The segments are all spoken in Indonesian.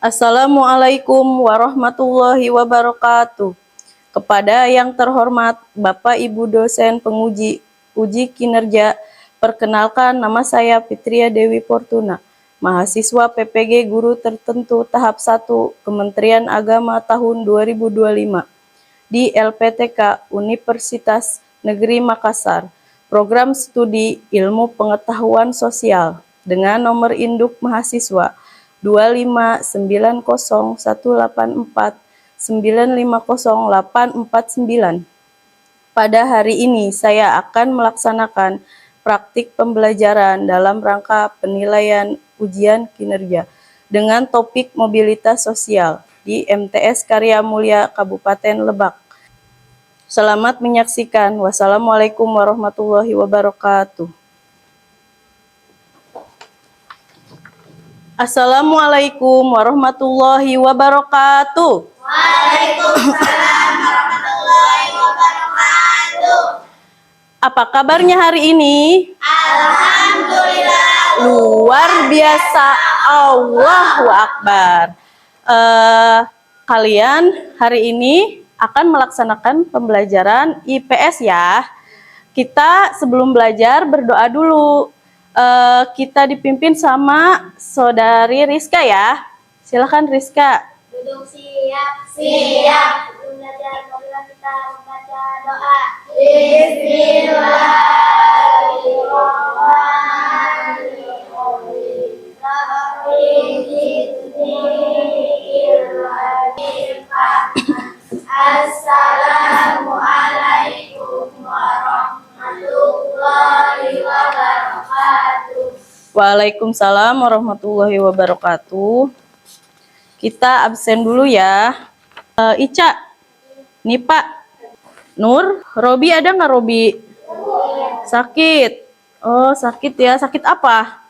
Assalamualaikum warahmatullahi wabarakatuh. Kepada yang terhormat Bapak Ibu dosen penguji uji kinerja, perkenalkan nama saya Fitria Dewi Fortuna, mahasiswa PPG Guru Tertentu tahap 1 Kementerian Agama tahun 2025 di LPTK Universitas Negeri Makassar, program studi Ilmu Pengetahuan Sosial dengan nomor induk mahasiswa 2590184950849. Pada hari ini saya akan melaksanakan praktik pembelajaran dalam rangka penilaian ujian kinerja dengan topik mobilitas sosial di MTS Karya Mulia Kabupaten Lebak. Selamat menyaksikan. Wassalamualaikum warahmatullahi wabarakatuh. Assalamualaikum warahmatullahi wabarakatuh. Waalaikumsalam warahmatullahi wabarakatuh. Apa kabarnya hari ini? Alhamdulillah. Luar biasa. Allahu Akbar. Kalian hari ini akan melaksanakan pembelajaran IPS ya. Kita sebelum belajar berdoa dulu. Kita dipimpin sama Saudari Rizka ya. Silakan Rizka. Duduk siap. Siap. Sebelum belajar, marilah kita membaca doa. Assalamualaikum warahmatullahi wabarakatuh. Waalaikumsalam warahmatullahi wabarakatuh. Kita absen dulu ya. Ica, Nipa, Nur, Robi ada nggak Robi? Sakit. Oh sakit ya. Sakit apa?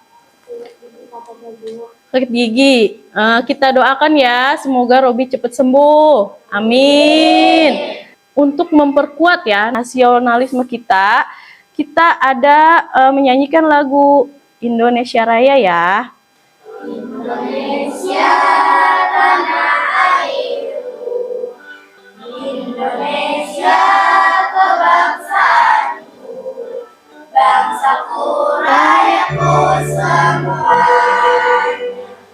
Sakit gigi. Kita doakan ya, semoga Robi cepat sembuh. Amin. Untuk memperkuat ya nasionalisme kita, kita ada menyanyikan lagu Indonesia Raya ya. Indonesia tanah airku, Indonesia kebangsaanku, bangsaku rakyatku semua.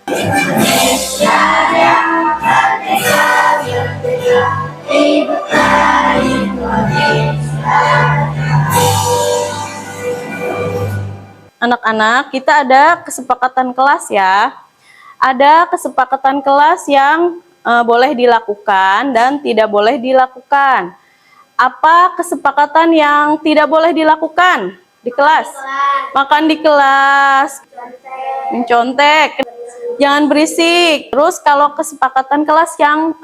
Indonesia yang merdeka, ibunya Indonesia. Anak-anak, kita ada kesepakatan kelas ya. Ada kesepakatan kelas yang boleh dilakukan dan tidak boleh dilakukan. Apa kesepakatan yang tidak boleh dilakukan di kelas? Makan di kelas, mencontek, jangan berisik. Terus kalau kesepakatan kelas yang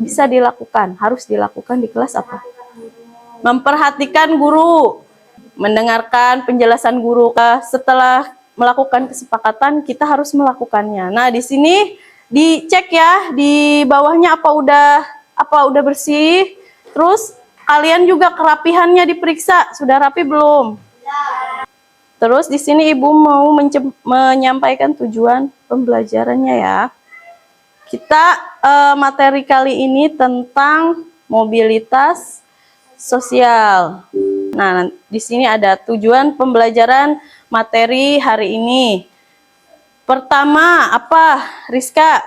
bisa dilakukan, harus dilakukan di kelas apa? Memperhatikan guru, mendengarkan penjelasan guru. Setelah melakukan kesepakatan, kita harus melakukannya. Nah, di sini dicek ya, di bawahnya apa udah bersih. Terus kalian juga kerapihannya diperiksa, sudah rapi belum? Terus di sini Ibu mau menyampaikan tujuan pembelajarannya ya. Kita materi kali ini tentang mobilitas sosial. Nah, di sini ada tujuan pembelajaran materi hari ini. Pertama, apa, Rizka?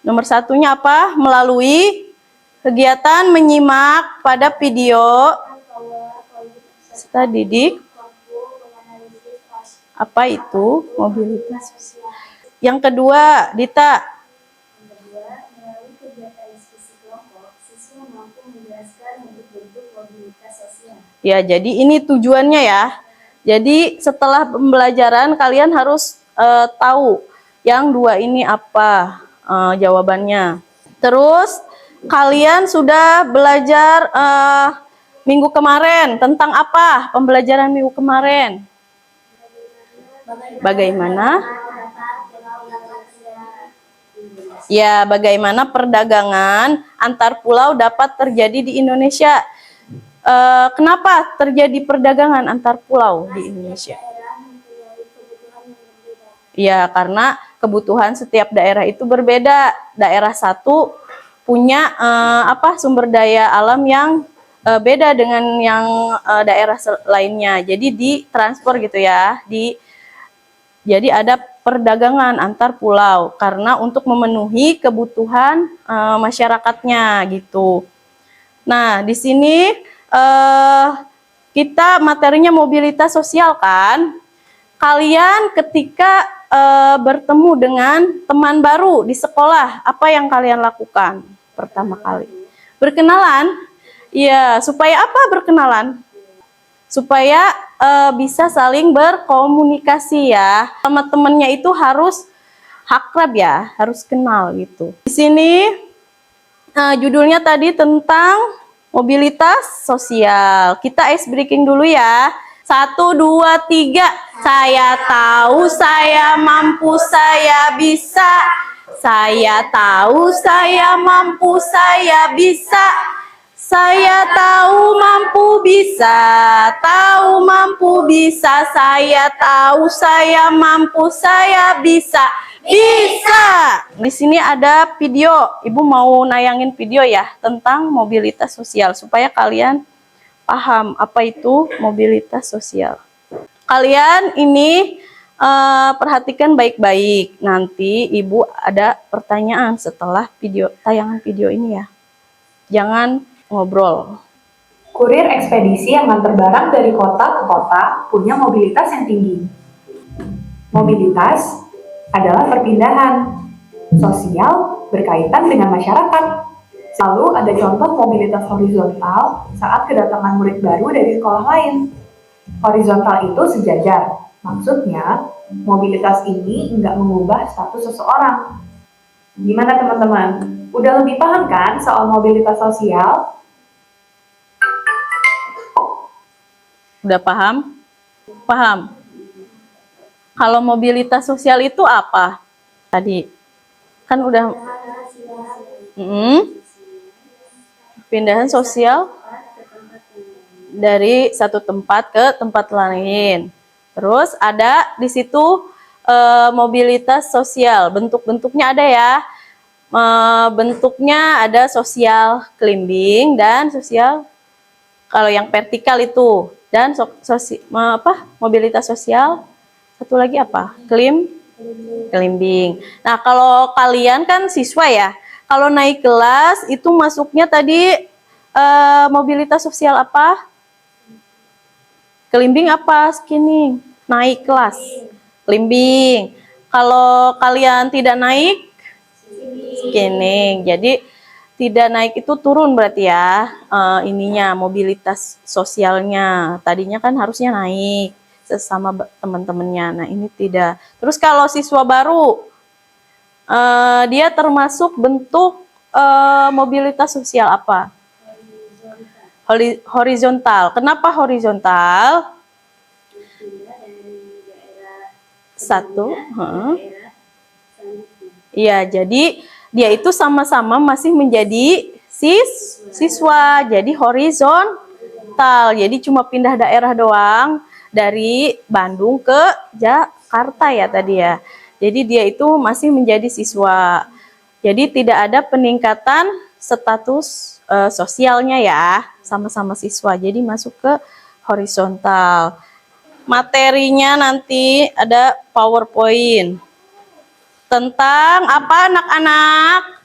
Nomor satunya apa? Melalui kegiatan menyimak pada video serta didik. Apa itu mobilitas sosial? Yang kedua, Dita. Ya, jadi ini tujuannya ya. Jadi setelah pembelajaran kalian harus tahu yang dua ini apa jawabannya. Terus kalian sudah belajar minggu kemarin tentang apa? Pembelajaran minggu kemarin. Bagaimana? Ya, bagaimana perdagangan antar pulau dapat terjadi di Indonesia. Kenapa terjadi perdagangan antar pulau di Indonesia? Ya, karena kebutuhan setiap daerah itu berbeda. Daerah satu punya sumber daya alam yang beda dengan yang daerah lainnya. Jadi ditransfer gitu ya. Jadi ada perdagangan antar pulau karena untuk memenuhi kebutuhan masyarakatnya gitu. Nah, di sini kita materinya mobilitas sosial kan. Kalian ketika bertemu dengan teman baru di sekolah, apa yang kalian lakukan pertama kali? Berkenalan? Iya, supaya apa berkenalan? Supaya bisa saling berkomunikasi ya. Sama temennya itu harus akrab ya, harus kenal gitu. Di sini judulnya tadi tentang mobilitas sosial. Kita ice breaking dulu ya. 1, 2, 3. Saya tahu, saya mampu, saya bisa. Saya tahu, saya mampu, saya bisa. Saya tahu, mampu, bisa. Tahu, mampu, bisa. Saya tahu, saya mampu, saya bisa. Bisa. Di sini ada video. Ibu mau nayangin video ya tentang mobilitas sosial supaya kalian paham apa itu mobilitas sosial. Kalian ini perhatikan baik-baik. Nanti Ibu ada pertanyaan setelah tayangan video ini ya. Jangan ngobrol. Kurir ekspedisi yang ngantar barang dari kota ke kota punya mobilitas yang tinggi. Mobilitas adalah perpindahan sosial berkaitan dengan masyarakat. Lalu ada contoh mobilitas horizontal saat kedatangan murid baru dari sekolah lain. Horizontal itu sejajar. Maksudnya, mobilitas ini nggak mengubah status seseorang. Gimana teman-teman? Udah lebih paham kan soal mobilitas sosial? Udah paham? Paham? Kalau mobilitas sosial itu apa? Tadi kan udah pindahan sosial dari satu tempat ke tempat lain. Terus ada di situ mobilitas sosial. Bentuk-bentuknya ada ya. Bentuknya ada sosial climbing dan sosial kalau yang vertikal itu dan mobilitas sosial. Satu lagi apa? Climbing. Nah, kalau kalian kan siswa ya, kalau naik kelas itu masuknya tadi mobilitas sosial apa? Climbing apa? Skimming. Naik kelas. Climbing. Kalau kalian tidak naik, skimming. Jadi tidak naik itu turun berarti ya ininya mobilitas sosialnya. Tadinya kan harusnya naik sesama teman-temannya. Nah, ini tidak. Terus kalau siswa baru dia termasuk bentuk mobilitas sosial apa? Horizontal. Kenapa horizontal? Satu. Iya, jadi dia itu sama-sama masih menjadi siswa. Jadi horizontal. Jadi cuma pindah daerah doang. Dari Bandung ke Jakarta ya tadi ya. Jadi dia itu masih menjadi siswa. Jadi tidak ada peningkatan status sosialnya ya. Sama-sama siswa. Jadi masuk ke horizontal. Materinya nanti ada PowerPoint. Tentang apa anak-anak?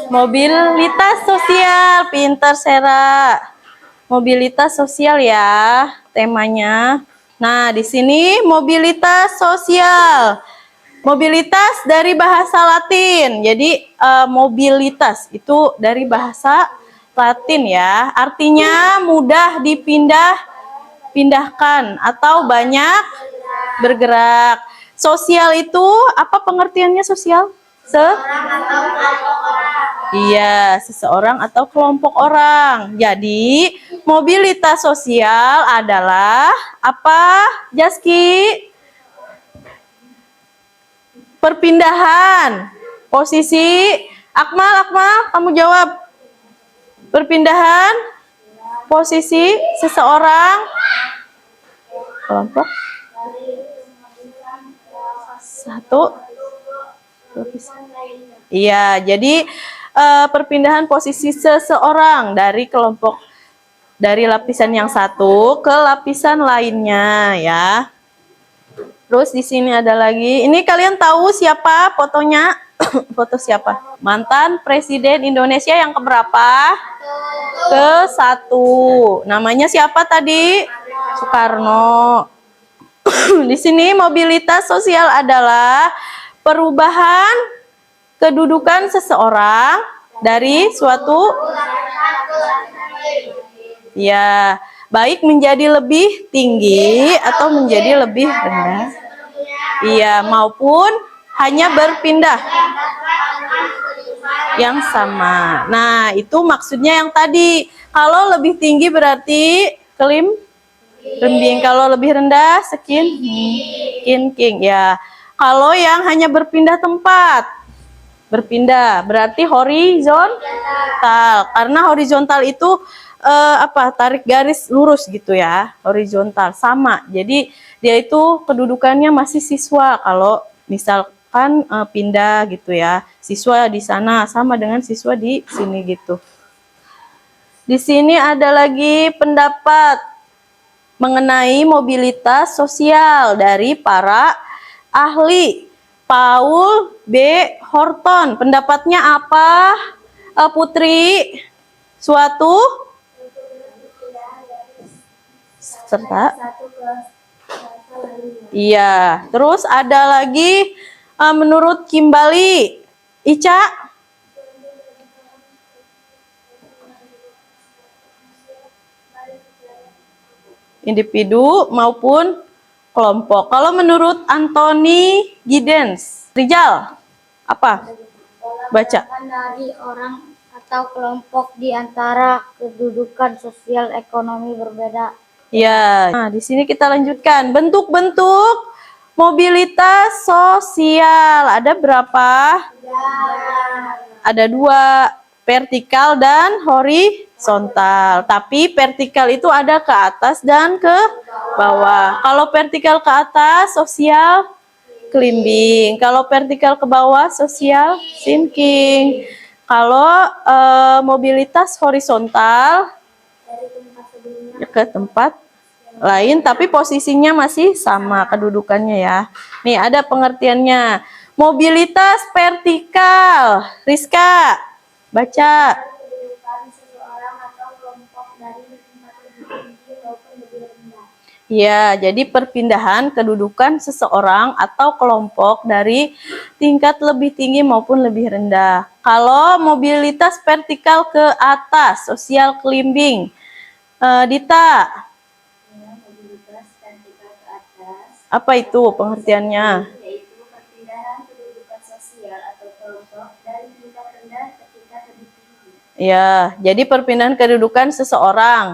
Mobilitas sosial. Pinter Sera. Mobilitas sosial ya temanya. Nah, di sini mobilitas sosial. Mobilitas dari bahasa Latin. Jadi mobilitas itu dari bahasa Latin ya. Artinya mudah dipindahkan atau banyak bergerak. Sosial itu apa pengertiannya sosial? Iya, seseorang atau kelompok orang. Jadi, mobilitas sosial adalah apa, Jaski? Perpindahan. Posisi. Akmal, kamu jawab. Perpindahan. Posisi seseorang. Kelompok. Satu. lapisan lainnya. Iya, jadi perpindahan posisi seseorang dari kelompok dari lapisan yang satu ke lapisan lainnya ya. Terus di sini ada lagi. Ini kalian tahu siapa fotonya? Foto siapa? Mantan Presiden Indonesia yang keberapa? Ke-1. Namanya siapa tadi? Soekarno. Di sini mobilitas sosial adalah perubahan kedudukan seseorang dari suatu ya, baik menjadi lebih tinggi atau menjadi lebih rendah. Iya, maupun hanya berpindah yang sama. Nah, itu maksudnya yang tadi. Kalau lebih tinggi berarti rembing. Kalau lebih rendah king. Ya. Kalau yang hanya berpindah tempat, berarti horizontal. Karena horizontal itu tarik garis lurus gitu ya, horizontal sama. Jadi dia itu kedudukannya masih siswa. Kalau misalkan pindah gitu ya, siswa di sana sama dengan siswa di sini gitu. Di sini ada lagi pendapat mengenai mobilitas sosial dari para ahli. Paul B. Horton, pendapatnya apa, Putri? Suatu serta iya. Terus ada lagi menurut Kimbali, Ica, individu maupun kelompok. Kalau menurut Anthony Giddens, Rizal, apa? Baca. Dari orang atau kelompok di antara kedudukan sosial ekonomi berbeda. Ya, nah di sini kita lanjutkan bentuk-bentuk mobilitas sosial. Ada berapa? Ada 2, vertikal dan horizontal. Tapi vertikal itu ada ke atas dan ke bawah. Kalau vertikal ke atas, sosial climbing. Kalau vertikal ke bawah, sosial sinking. Kalau mobilitas horizontal ke tempat lain, tapi posisinya masih sama kedudukannya ya. Nih ada pengertiannya. Mobilitas vertikal. Rizka, baca. Kedudukan seseorang atau kelompok dari tempat lebih tinggi maupun lebih rendah. Ya, jadi perpindahan kedudukan seseorang atau kelompok dari tingkat lebih tinggi maupun lebih rendah. Kalau mobilitas vertikal ke atas, social climbing. Dita, Mobilitas vertikal ke atas apa itu pengertiannya? yaitu perpindahan kedudukan sosial atau kelompok dari tingkat rendah ke tingkat lebih tinggi. Ya, jadi perpindahan kedudukan seseorang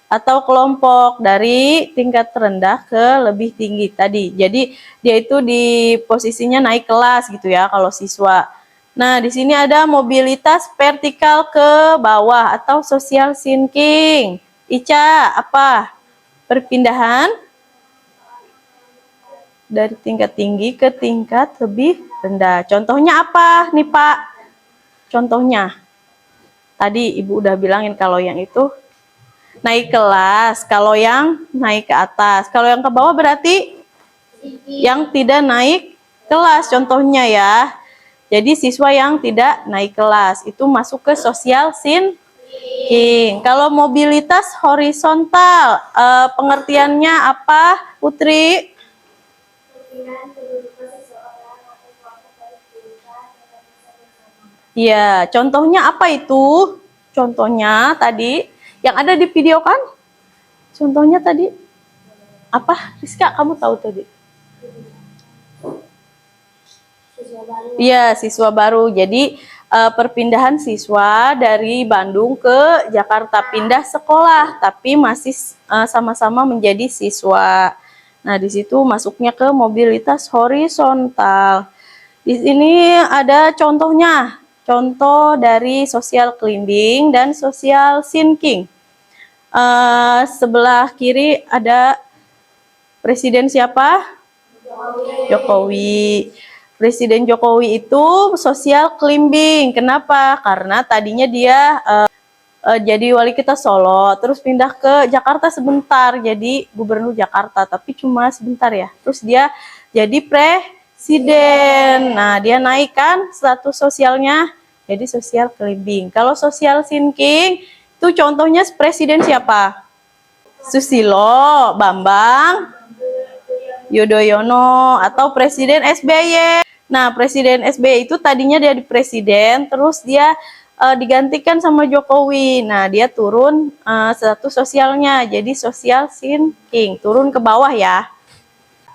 atau kelompok dari tingkat rendah ke lebih tinggi tadi. Jadi dia itu di posisinya naik kelas gitu ya kalau siswa. Nah, di sini ada mobilitas vertikal ke bawah atau social sinking. Ica, apa? Perpindahan dari tingkat tinggi ke tingkat lebih rendah. Contohnya apa nih, Pak? Contohnya. Tadi Ibu udah bilangin kalau yang itu naik kelas, kalau yang naik ke atas. Kalau yang ke bawah berarti yang tidak naik kelas contohnya ya. Jadi siswa yang tidak naik kelas itu masuk ke social sinking. Kalau mobilitas horizontal, pengertiannya apa, Putri? Perpindahan kedudukan seseorang atau kelompok dari kedudukan yang bisa bersama. Ya, contohnya apa itu? Contohnya tadi yang ada di video kan? Contohnya tadi apa? Rizka, kamu tahu tadi? Siswa baru. Iya, siswa baru. Jadi perpindahan siswa dari Bandung ke Jakarta, pindah sekolah, tapi masih sama-sama menjadi siswa. Nah, di situ masuknya ke mobilitas horizontal. Di sini ada contohnya, contoh dari social climbing dan social sinking. Sebelah kiri ada presiden siapa? Jokowi. Presiden Jokowi itu social climbing. Kenapa? Karena tadinya dia jadi wali kota Solo, terus pindah ke Jakarta sebentar, jadi gubernur Jakarta, tapi cuma sebentar ya. Terus dia jadi presiden. Nah, dia naikkan status sosialnya jadi social climbing. Kalau social sinking itu contohnya presiden siapa? Susilo, Bambang Yudhoyono, atau Presiden SBY. Nah, Presiden SBY itu tadinya dia di presiden, terus dia digantikan sama Jokowi. Nah, dia turun status sosialnya, jadi social sinking, turun ke bawah ya.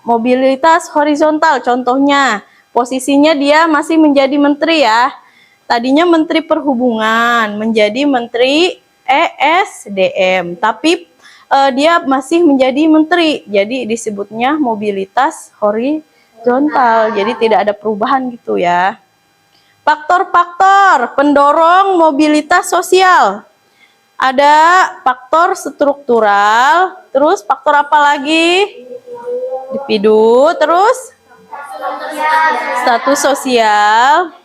Mobilitas horizontal, contohnya, posisinya dia masih menjadi menteri ya. Tadinya Menteri Perhubungan, menjadi Menteri ESDM, tapi dia masih menjadi menteri, jadi disebutnya mobilitas horizontal, jadi tidak ada perubahan gitu ya. Faktor-faktor pendorong mobilitas sosial, ada faktor struktural, terus faktor apa lagi? Individu, terus status sosial,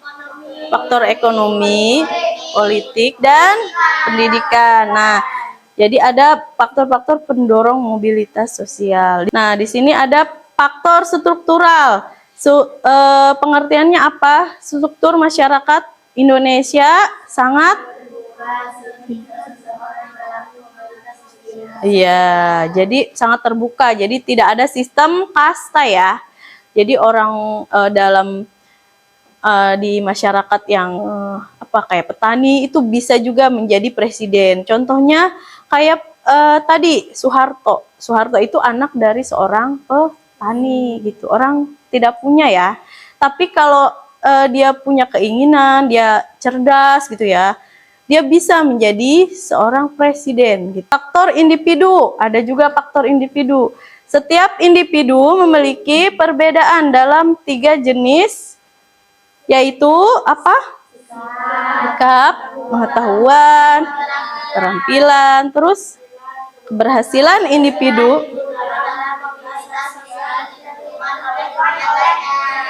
faktor ekonomi, politik, dan pendidikan. Nah, jadi ada faktor-faktor pendorong mobilitas sosial. Nah, di sini ada faktor struktural. Pengertiannya apa? Struktur masyarakat Indonesia sangat, iya, jadi sangat terbuka. Jadi tidak ada sistem kasta ya. Jadi orang di masyarakat yang kayak petani itu bisa juga menjadi presiden. Contohnya kayak tadi Soeharto. Soeharto itu anak dari seorang petani gitu. Orang tidak punya ya. Tapi kalau dia punya keinginan, dia cerdas gitu ya, dia bisa menjadi seorang presiden gitu. Faktor individu, ada juga faktor individu. Setiap individu memiliki perbedaan dalam 3 jenis, yaitu apa? Sikap, pengetahuan, keterampilan, terus keberhasilan individu.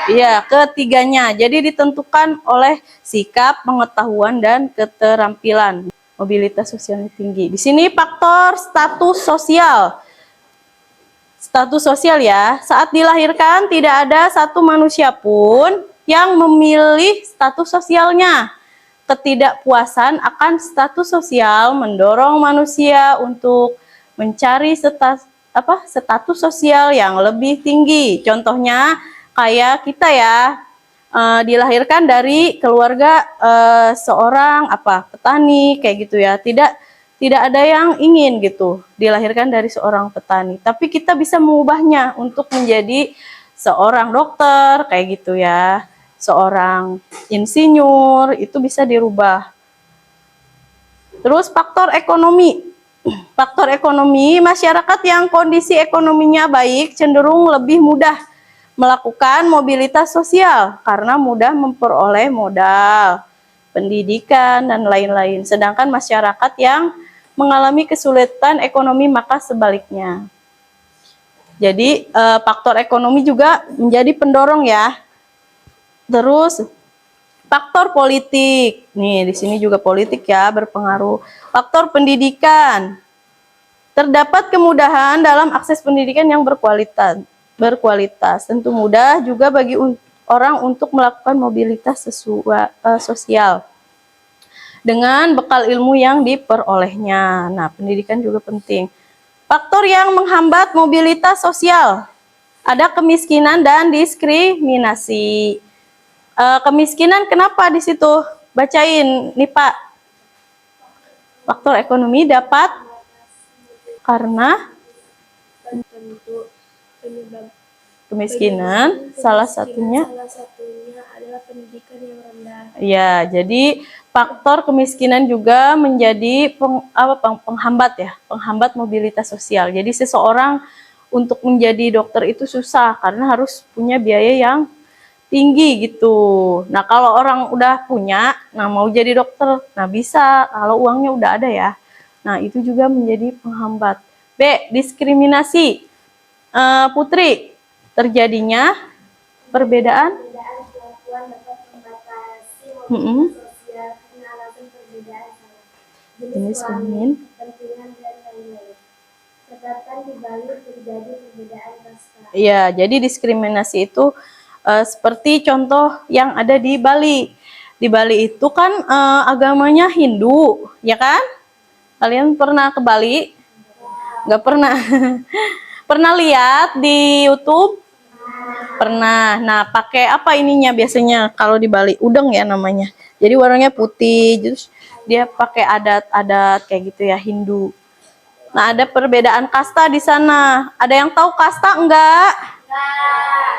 Iya, ketiganya. Jadi ditentukan oleh sikap, pengetahuan, dan keterampilan. Mobilitas sosialnya tinggi. Di sini faktor status sosial. Status sosial ya, saat dilahirkan tidak ada satu manusia pun yang memilih status sosialnya. Ketidakpuasan akan status sosial mendorong manusia untuk mencari status sosial yang lebih tinggi. Contohnya kayak kita ya, dilahirkan dari keluarga seorang petani kayak gitu ya. Tidak ada yang ingin gitu dilahirkan dari seorang petani, tapi kita bisa mengubahnya untuk menjadi seorang dokter kayak gitu ya, seorang insinyur, itu bisa dirubah. Terus faktor ekonomi. Faktor ekonomi, masyarakat yang kondisi ekonominya baik cenderung lebih mudah melakukan mobilitas sosial karena mudah memperoleh modal, pendidikan, dan lain-lain. Sedangkan masyarakat yang mengalami kesulitan ekonomi maka sebaliknya. Jadi faktor ekonomi juga menjadi pendorong ya. Terus faktor politik. Nih, di sini juga politik ya berpengaruh. Faktor pendidikan. Terdapat kemudahan dalam akses pendidikan yang berkualitas. Tentu mudah juga bagi orang untuk melakukan mobilitas sosial dengan bekal ilmu yang diperolehnya. Nah, pendidikan juga penting. Faktor yang menghambat mobilitas sosial. Ada kemiskinan dan diskriminasi. Kemiskinan kenapa di situ? Bacain nih Pak. Faktor ekonomi dapat karena penyebab kemiskinan, salah satunya adalah pendidikan yang rendah. Ya, jadi faktor kemiskinan juga menjadi penghambat ya, penghambat mobilitas sosial. Jadi seseorang untuk menjadi dokter itu susah karena harus punya biaya yang tinggi gitu. Nah, kalau orang udah punya, nah mau jadi dokter, nah bisa kalau uangnya udah ada ya. Nah, itu juga menjadi penghambat. B, diskriminasi. Putri, terjadinya perbedaan. Perbedaan kelakuan dapat membatasi Mm-mm. mobilitas sosial karena alasan perbedaan jenis Jenis kelamin, kelamin. kepentingan, dan lain-lain. Catatan di Bali terjadi perbedaan kasta. Iya, jadi diskriminasi itu seperti contoh yang ada di Bali. Di Bali itu kan agamanya Hindu, ya kan? Kalian pernah ke Bali? Nggak pernah. Pernah lihat di YouTube? Pernah. Nah, pakai apa ininya biasanya kalau di Bali? Udeng ya namanya. Jadi warnanya putih, terus dia pakai adat-adat kayak gitu ya, Hindu. Nah, ada perbedaan kasta di sana. Ada yang tahu kasta enggak?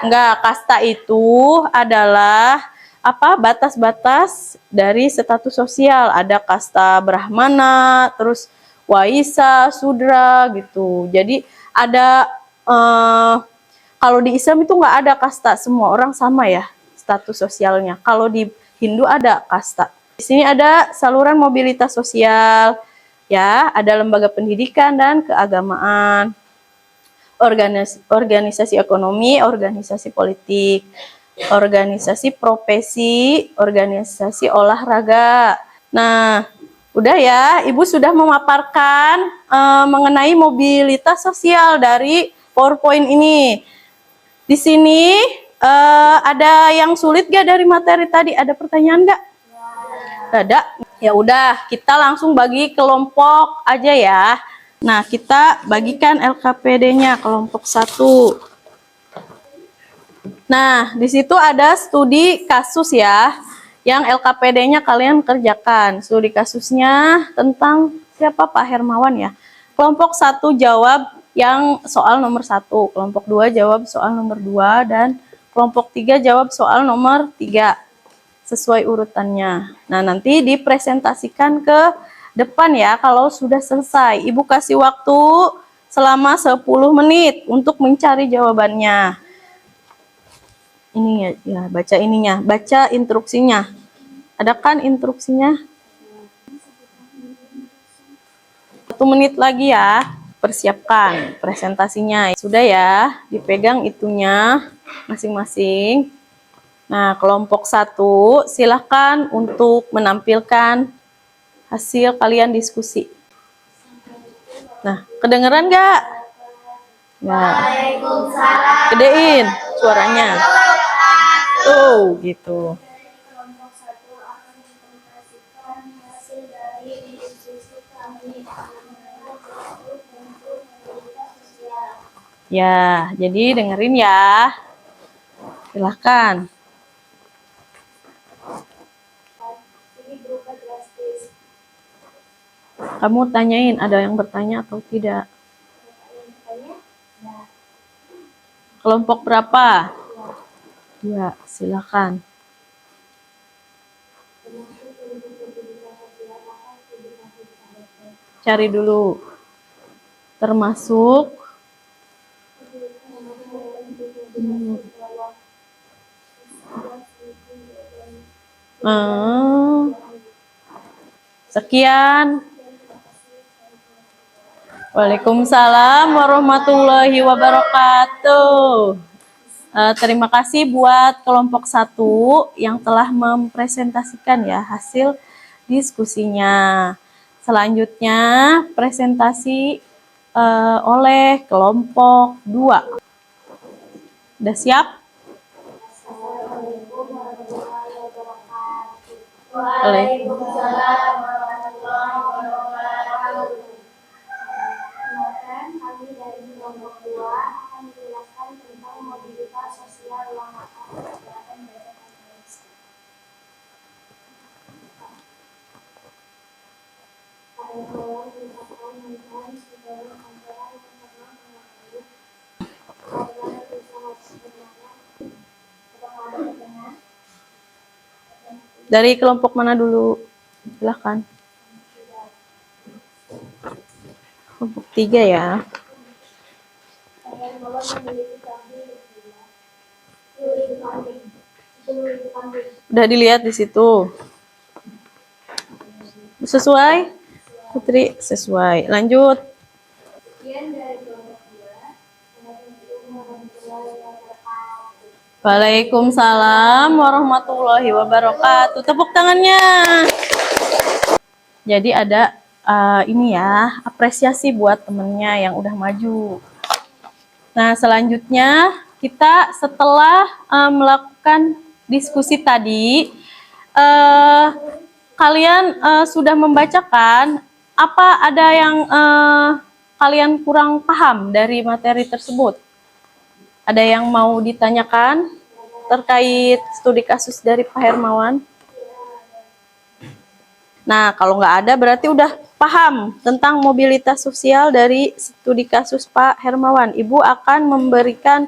Enggak, kasta itu adalah apa? Batas-batas dari status sosial. Ada kasta Brahmana, terus Waisa, Sudra gitu. Jadi ada kalau di Islam itu nggak ada kasta, semua orang sama ya status sosialnya. Kalau di Hindu ada kasta. Di sini ada saluran mobilitas sosial, ya, ada lembaga pendidikan dan keagamaan, organisasi ekonomi, organisasi politik, organisasi profesi, organisasi olahraga. Nah, udah ya, Ibu sudah memaparkan mengenai mobilitas sosial dari PowerPoint ini. Di sini ada yang sulit gak dari materi tadi? Ada pertanyaan gak? Gak ada. Ya udah, kita langsung bagi kelompok aja ya. Nah, kita bagikan LKPD-nya kelompok 1. Nah, di situ ada studi kasus ya, yang LKPD-nya kalian kerjakan. Studi kasusnya tentang siapa? Pak Hermawan ya. Kelompok 1 jawab yang soal nomor 1, kelompok 2 jawab soal nomor 2, dan kelompok 3 jawab soal nomor 3. Sesuai urutannya. Nah, nanti dipresentasikan ke depan ya kalau sudah selesai. Ibu kasih waktu selama 10 menit untuk mencari jawabannya. Ini ya, baca ininya, baca instruksinya. Ada kan instruksinya? 1 menit lagi ya. Persiapkan presentasinya. Sudah ya, dipegang itunya masing-masing. Nah, kelompok 1 silahkan untuk menampilkan hasil kalian diskusi. Nah, kedengeran nggak? Nggak. Gedein suaranya. Tuh, gitu. Kelompok 1 akan mempresentasikan hasil dari diskusi kami untuk mobilitas sosial. Ya, jadi dengerin ya. Silahkan. Ini berubah drastis. Kamu tanyain, ada yang bertanya atau tidak? Kelompok berapa? 2, silakan. Cari dulu. Termasuk sekian. Waalaikumsalam warahmatullahi wabarakatuh. Terima kasih buat kelompok 1 yang telah mempresentasikan ya hasil diskusinya. Selanjutnya presentasi oleh kelompok 2. Udah siap? Waalaikumsalam warahmatullahi wabarakatuh. Kemudian kami dari kelompok 2 akan menjelaskan tentang mobilitas sosial yang akan dikerjakan berdasarkan Indonesia. Pak Hermawan merupakan mantan saudara kantoran yang pernah mengetahui bagaimana berusaha sebenarnya. Apakah ada pertanyaan? Dari kelompok mana dulu? Silahkan. Kelompok 3 ya. Pak Hermawan memiliki kambing berbeda. 10.000 kambing. 10.000 kambing. Udah dilihat di situ. Sesuai? Putri, sesuai. Lanjut. Sekian dari kelompok 2. Assalamualaikum warahmatullahi wabarakatuh. Waalaikumsalam warahmatullahi wabarakatuh. Tepuk tangannya. Jadi ada ini ya, apresiasi buat temennya yang udah maju. Nah, selanjutnya kita setelah melakukan diskusi tadi, kalian sudah membacakan apa ada yang kalian kurang paham dari materi tersebut? Ada yang mau ditanyakan terkait studi kasus dari Pak Hermawan? Nah, kalau nggak ada berarti udah paham tentang mobilitas sosial dari studi kasus Pak Hermawan. Ibu akan memberikan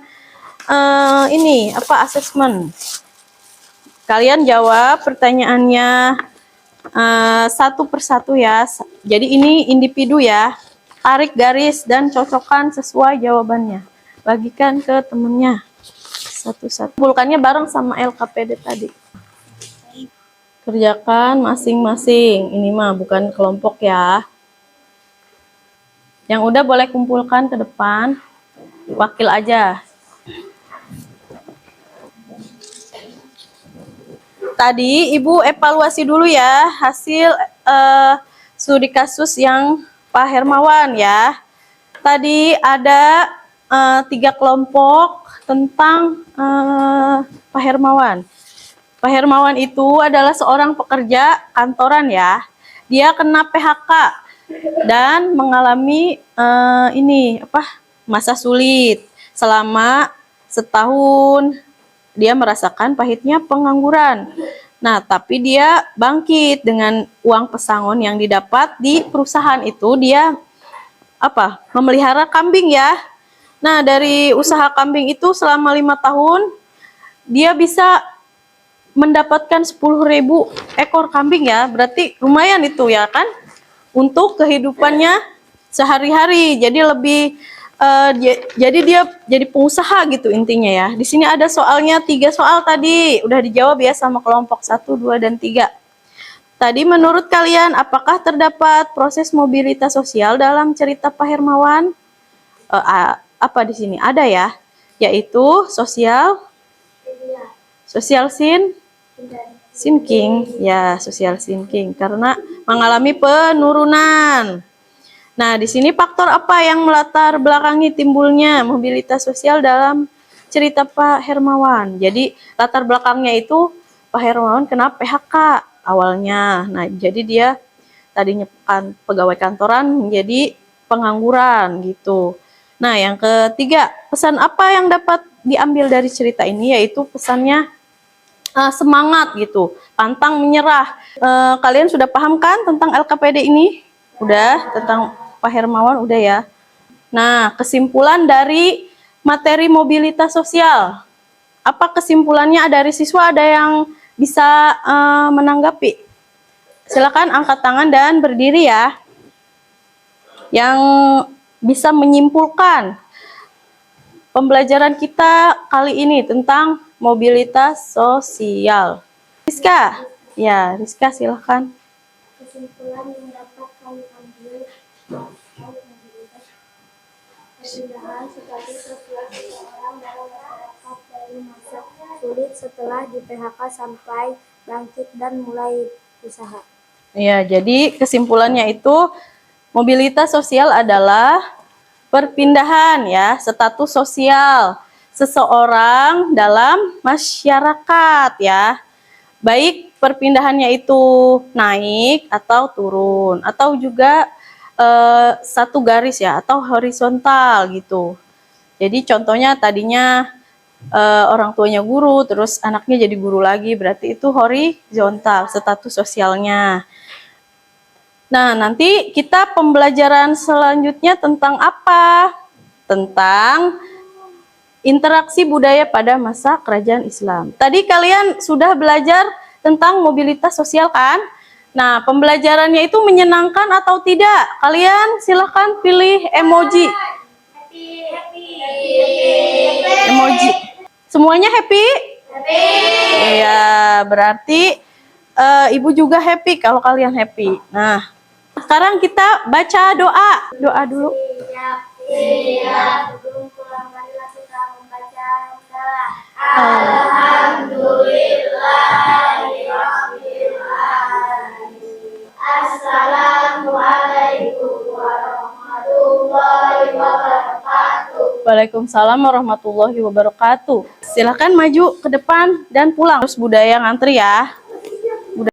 ini apa asesmen. Kalian jawab pertanyaannya satu persatu ya. Jadi ini individu ya. Tarik garis dan cocokkan sesuai jawabannya. Bagikan ke temennya satu-satu. Kumpulkannya bareng sama LKPD tadi. Kerjakan masing-masing. Ini mah bukan kelompok ya. Yang udah boleh kumpulkan ke depan. Wakil aja. Tadi Ibu evaluasi dulu ya hasil studi kasus yang Pak Hermawan ya. Tadi ada 3 kelompok tentang Pak Hermawan. Pak Hermawan itu adalah seorang pekerja kantoran ya. Dia kena PHK dan mengalami masa sulit selama setahun. Dia merasakan pahitnya pengangguran. Nah, tapi dia bangkit dengan uang pesangon yang didapat di perusahaan itu. Dia memelihara kambing ya. Nah, dari usaha kambing itu selama 5 tahun dia bisa mendapatkan 10.000 ekor kambing ya. Berarti lumayan itu ya kan untuk kehidupannya sehari-hari. Jadi jadi dia jadi pengusaha gitu intinya ya. Di sini ada soalnya 3 soal tadi. Udah dijawab ya sama kelompok 1, 2, dan 3. Tadi menurut kalian apakah terdapat proses mobilitas sosial dalam cerita Pak Hermawan? Apa di sini? Ada ya, yaitu social sinking. Ya, social sinking karena mengalami penurunan. Nah, di sini faktor apa yang melatar belakangi timbulnya mobilitas sosial dalam cerita Pak Hermawan? Jadi, latar belakangnya itu Pak Hermawan kena PHK awalnya. Nah, jadi dia tadinya pegawai kantoran menjadi pengangguran gitu. Nah, yang ketiga, pesan apa yang dapat diambil dari cerita ini? Yaitu pesannya semangat gitu, pantang menyerah. Kalian sudah paham kan tentang LKPD ini? Udah, tentang Pak Hermawan udah ya. Nah, kesimpulan dari materi mobilitas sosial. Apa kesimpulannya dari siswa? Ada yang bisa menanggapi? Silakan angkat tangan dan berdiri ya. Yang bisa menyimpulkan pembelajaran kita kali ini tentang mobilitas sosial. Rizka, ya Rizka silahkan. Kesimpulan yang dapat kami ambil terkait mobilitas perpindahan status sosial seseorang dalam masyarakat dari masa sulit setelah di PHK sampai bangkit dan mulai usaha. Ya, jadi kesimpulannya itu mobilitas sosial adalah perpindahan ya status sosial seseorang dalam masyarakat ya. Baik perpindahannya itu naik atau turun atau juga satu garis ya atau horizontal gitu. Jadi contohnya tadinya orang tuanya guru terus anaknya jadi guru lagi, berarti itu horizontal status sosialnya. Nah, nanti kita pembelajaran selanjutnya tentang apa? Tentang interaksi budaya pada masa kerajaan Islam. Tadi kalian sudah belajar tentang mobilitas sosial kan? Nah, pembelajarannya itu menyenangkan atau tidak? Kalian silahkan pilih emoji. Emoji. Semuanya happy? Happy. Iya, berarti ibu juga happy kalau kalian happy. Nah, sekarang kita baca doa. Doa dulu. Siap, sebelum pulang marilah kita membaca hamdalah. Waalaikumsalam warahmatullahi wabarakatuh. Silakan maju ke depan dan pulang. Terus budaya ngantri ya.